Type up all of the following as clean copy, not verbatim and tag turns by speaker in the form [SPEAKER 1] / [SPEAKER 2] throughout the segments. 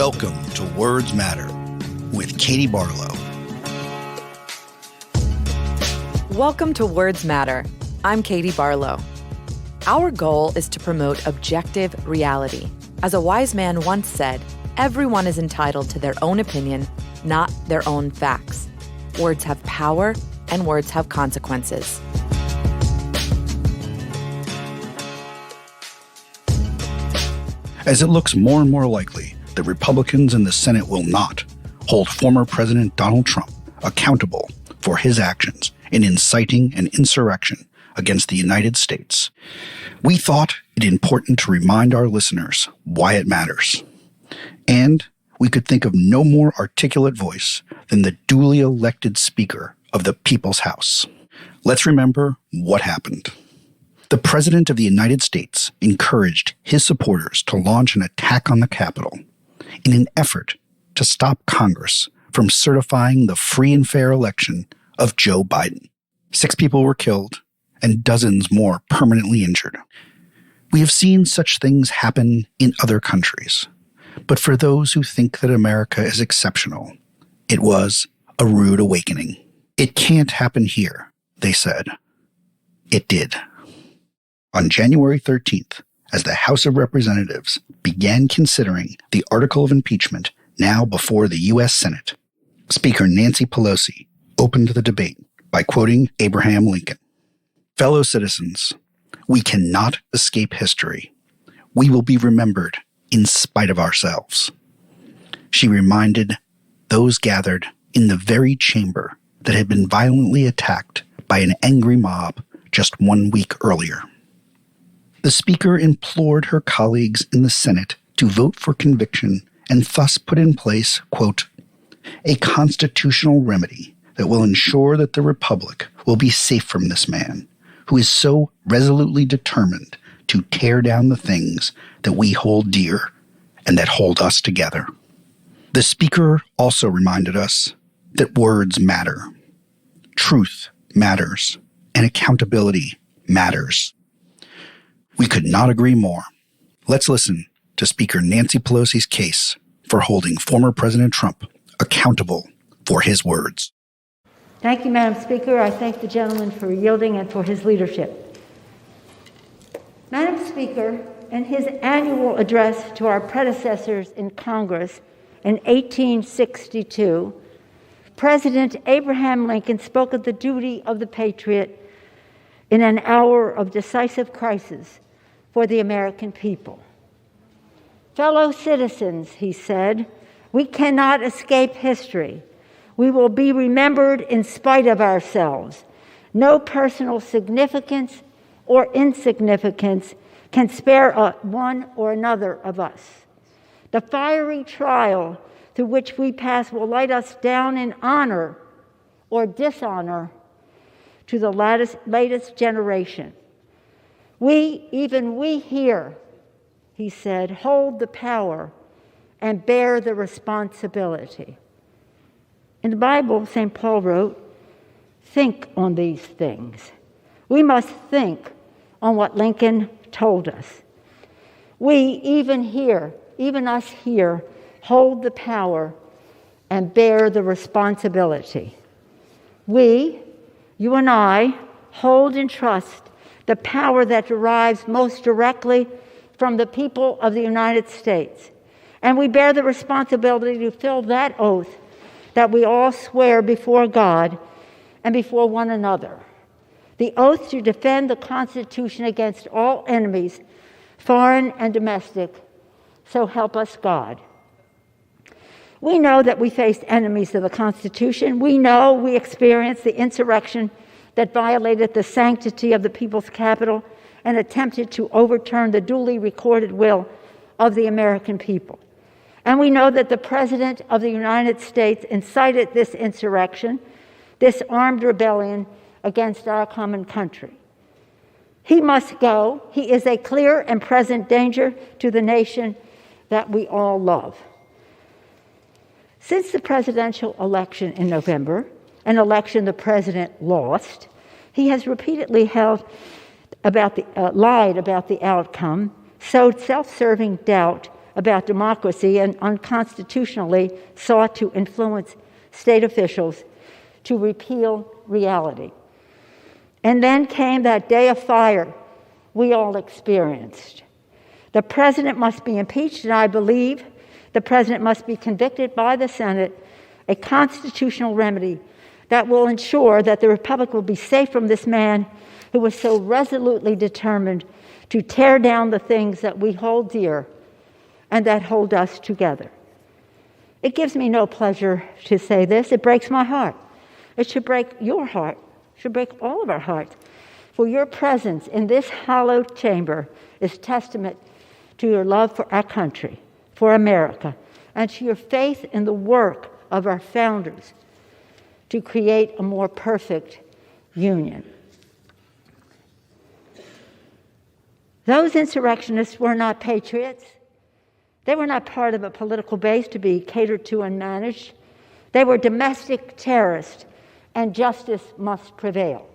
[SPEAKER 1] Welcome to Words Matter with Katie Barlow.
[SPEAKER 2] Welcome to Words Matter. I'm Katie Barlow. Our goal is to promote objective reality. As a wise man once said, everyone is entitled to their own opinion, not their own facts. Words have power, and words have consequences.
[SPEAKER 1] As it looks more and more likely that Republicans in the Senate will not hold former President Donald Trump accountable for his actions in inciting an insurrection against the United States, we thought it important to remind our listeners why it matters. And we could think of no more articulate voice than the duly elected Speaker of the People's House. Let's remember what happened. The President of the United States encouraged his supporters to launch an attack on the Capitol in an effort to stop Congress from certifying the free and fair election of Joe Biden. 6 people were killed and dozens more permanently injured. We have seen such things happen in other countries, but for those who think that America is exceptional, it was a rude awakening. It can't happen here, they said. It did. On January 13th, as the House of Representatives began considering the Article of Impeachment now before the U.S. Senate, Speaker Nancy Pelosi opened the debate by quoting Abraham Lincoln. "Fellow citizens, we cannot escape history. We will be remembered in spite of ourselves." She reminded those gathered in the very chamber that had been violently attacked by an angry mob just 1 week earlier. The Speaker implored her colleagues in the Senate to vote for conviction and thus put in place, quote, "a constitutional remedy that will ensure that the Republic will be safe from this man who is so resolutely determined to tear down the things that we hold dear and that hold us together." The Speaker also reminded us that words matter. Truth matters, and accountability matters. We could not agree more. Let's listen to Speaker Nancy Pelosi's case for holding former President Trump accountable for his words.
[SPEAKER 3] Thank you, Madam Speaker. I thank the gentleman for yielding and for his leadership. Madam Speaker, in his annual address to our predecessors in Congress in 1862, President Abraham Lincoln spoke of the duty of the patriot in an hour of decisive crisis for the American people. "Fellow citizens," he said, "we cannot escape history. We will be remembered in spite of ourselves. No personal significance or insignificance can spare one or another of us. The fiery trial through which we pass will light us down in honor or dishonor to the latest generation. Even we here," he said, "hold the power and bear the responsibility." In the Bible, St. Paul wrote, "Think on these things." We must think on what Lincoln told us. We, even us here, hold the power and bear the responsibility. We, you and I, hold in trust the power that derives most directly from the people of the United States. And we bear the responsibility to fill that oath that we all swear before God and before one another. The oath to defend the Constitution against all enemies, foreign and domestic, so help us God. We know that we faced enemies of the Constitution. We know we experienced the insurrection that violated the sanctity of the people's capital and attempted to overturn the duly recorded will of the American people. And we know that the President of the United States incited this insurrection, this armed rebellion against our common country. He must go. He is a clear and present danger to the nation that we all love. Since the presidential election in November, an election the president lost, he has repeatedly lied about the outcome, sowed self-serving doubt about democracy and unconstitutionally sought to influence state officials to repeal reality. And then came that day of fire we all experienced. The president must be impeached, and I believe the president must be convicted by the Senate, a constitutional remedy that will ensure that the Republic will be safe from this man who was so resolutely determined to tear down the things that we hold dear and that hold us together. It gives me no pleasure to say this. It breaks my heart. It should break your heart. It should break all of our hearts. For your presence in this hallowed chamber is testament to your love for our country, for America, and to your faith in the work of our founders to create a more perfect union. Those insurrectionists were not patriots. They were not part of a political base to be catered to and managed. They were domestic terrorists, and justice must prevail.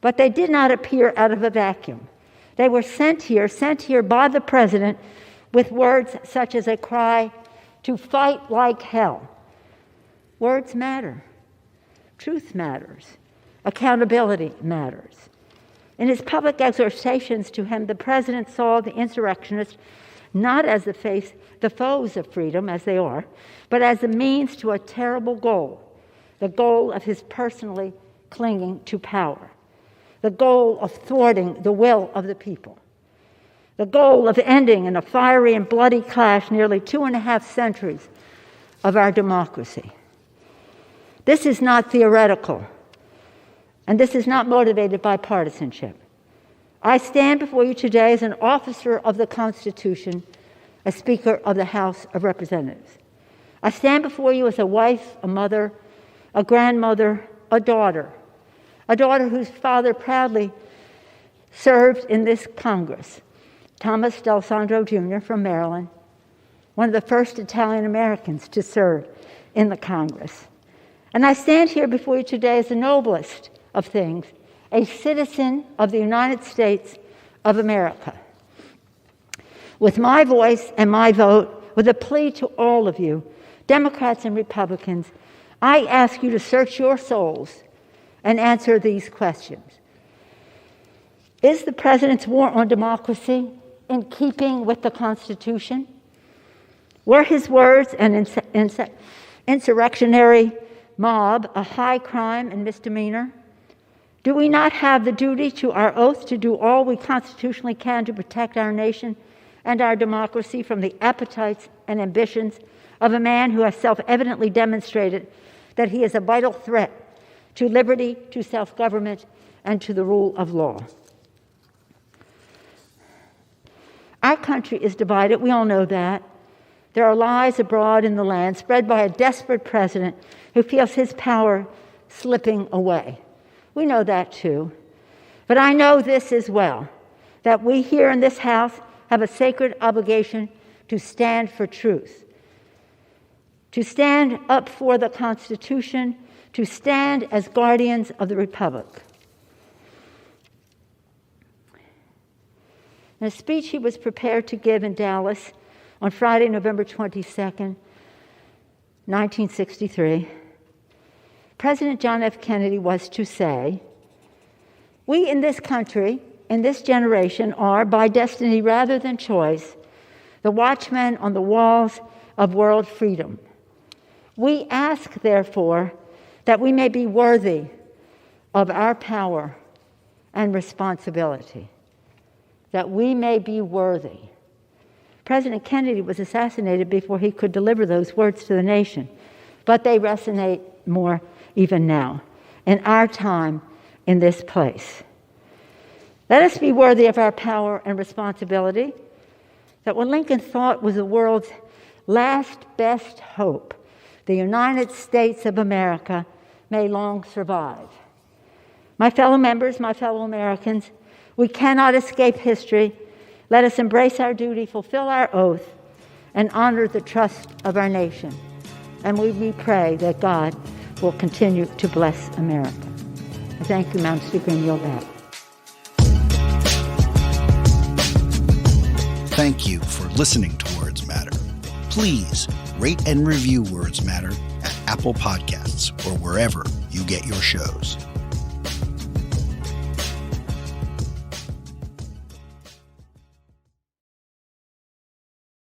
[SPEAKER 3] But they did not appear out of a vacuum. They were sent here by the president with words such as a cry to fight like hell. Words matter. Truth matters. Accountability matters. In his public exhortations to him, the president saw the insurrectionists not as the foes of freedom, as they are, but as the means to a terrible goal, the goal of his personally clinging to power, the goal of thwarting the will of the people, the goal of ending in a fiery and bloody clash nearly 2.5 centuries of our democracy. This is not theoretical, and this is not motivated by partisanship. I stand before you today as an officer of the Constitution, a Speaker of the House of Representatives. I stand before you as a wife, a mother, a grandmother, a daughter whose father proudly served in this Congress, Thomas D'Alessandro Jr. from Maryland, one of the first Italian Americans to serve in the Congress. And I stand here before you today as the noblest of things, a citizen of the United States of America. With my voice and my vote, with a plea to all of you, Democrats and Republicans, I ask you to search your souls and answer these questions. Is the president's war on democracy in keeping with the Constitution? Were his words an insurrectionary mob a high crime and misdemeanor? Do we not have the duty to our oath to do all we constitutionally can to protect our nation and our democracy from the appetites and ambitions of a man who has self-evidently demonstrated that he is a vital threat to liberty, to self-government, and to the rule of law? Our country is divided. We all know that. There are lies abroad in the land spread by a desperate president who feels his power slipping away. We know that too. But I know this as well, that we here in this House have a sacred obligation to stand for truth, to stand up for the Constitution, to stand as guardians of the Republic. In a speech he was prepared to give in Dallas on Friday, November 22nd, 1963, President John F. Kennedy was to say, "We in this country, in this generation, are, by destiny rather than choice, the watchmen on the walls of world freedom. We ask, therefore, that we may be worthy of our power and responsibility." That we may be worthy. President Kennedy was assassinated before he could deliver those words to the nation, but they resonate more even now, in our time, in this place. Let us be worthy of our power and responsibility, that what Lincoln thought was the world's last best hope, the United States of America, may long survive. My fellow members, my fellow Americans, we cannot escape history. Let us embrace our duty, fulfill our oath, and honor the trust of our nation. And we pray that God will continue to bless America. I thank you, Madam Speaker, and yield back.
[SPEAKER 1] Thank you for listening to Words Please rate and review Words Matter at Apple Podcasts or wherever you get your shows.